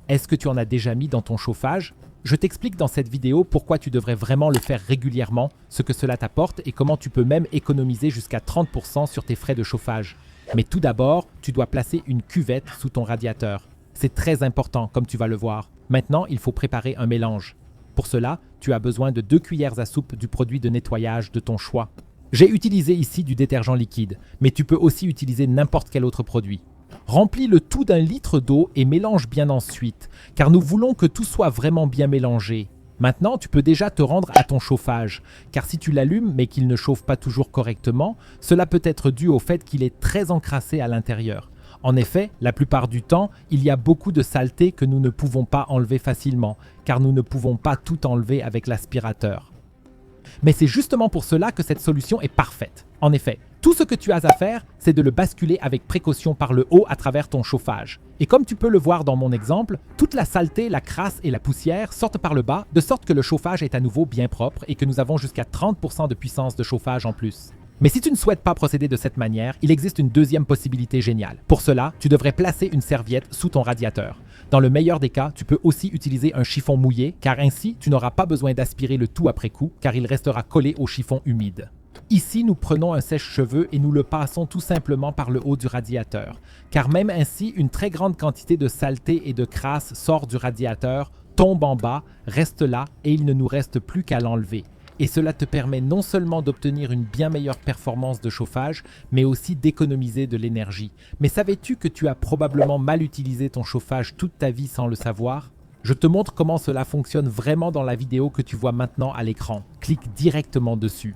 Est-ce que tu en as déjà mis dans ton chauffage? Je t'explique dans cette vidéo pourquoi tu devrais vraiment le faire régulièrement, ce que cela t'apporte et comment tu peux même économiser jusqu'à 30% sur tes frais de chauffage. Mais tout d'abord, tu dois placer une cuvette sous ton radiateur. C'est très important, comme tu vas le voir. Maintenant, il faut préparer un mélange. Pour cela, tu as besoin de 2 cuillères à soupe du produit de nettoyage de ton choix. J'ai utilisé ici du détergent liquide, mais tu peux aussi utiliser n'importe quel autre produit. Remplis le tout d'1 litre d'eau et mélange bien ensuite, car nous voulons que tout soit vraiment bien mélangé. Maintenant, tu peux déjà te rendre à ton chauffage, car si tu l'allumes mais qu'il ne chauffe pas toujours correctement, cela peut être dû au fait qu'il est très encrassé à l'intérieur. En effet, la plupart du temps, il y a beaucoup de saleté que nous ne pouvons pas enlever facilement, car nous ne pouvons pas tout enlever avec l'aspirateur. Mais c'est justement pour cela que cette solution est parfaite. En effet, tout ce que tu as à faire, c'est de le basculer avec précaution par le haut à travers ton chauffage. Et comme tu peux le voir dans mon exemple, toute la saleté, la crasse et la poussière sortent par le bas, de sorte que le chauffage est à nouveau bien propre et que nous avons jusqu'à 30% de puissance de chauffage en plus. Mais si tu ne souhaites pas procéder de cette manière, il existe une deuxième possibilité géniale. Pour cela, tu devrais placer une serviette sous ton radiateur. Dans le meilleur des cas, tu peux aussi utiliser un chiffon mouillé, car ainsi, tu n'auras pas besoin d'aspirer le tout après coup, car il restera collé au chiffon humide. Ici, nous prenons un sèche-cheveux et nous le passons tout simplement par le haut du radiateur, car même ainsi, une très grande quantité de saleté et de crasse sort du radiateur, tombe en bas, reste là et il ne nous reste plus qu'à l'enlever. Et cela te permet non seulement d'obtenir une bien meilleure performance de chauffage, mais aussi d'économiser de l'énergie. Mais savais-tu que tu as probablement mal utilisé ton chauffage toute ta vie sans le savoir? Je te montre comment cela fonctionne vraiment dans la vidéo que tu vois maintenant à l'écran. Clique directement dessus.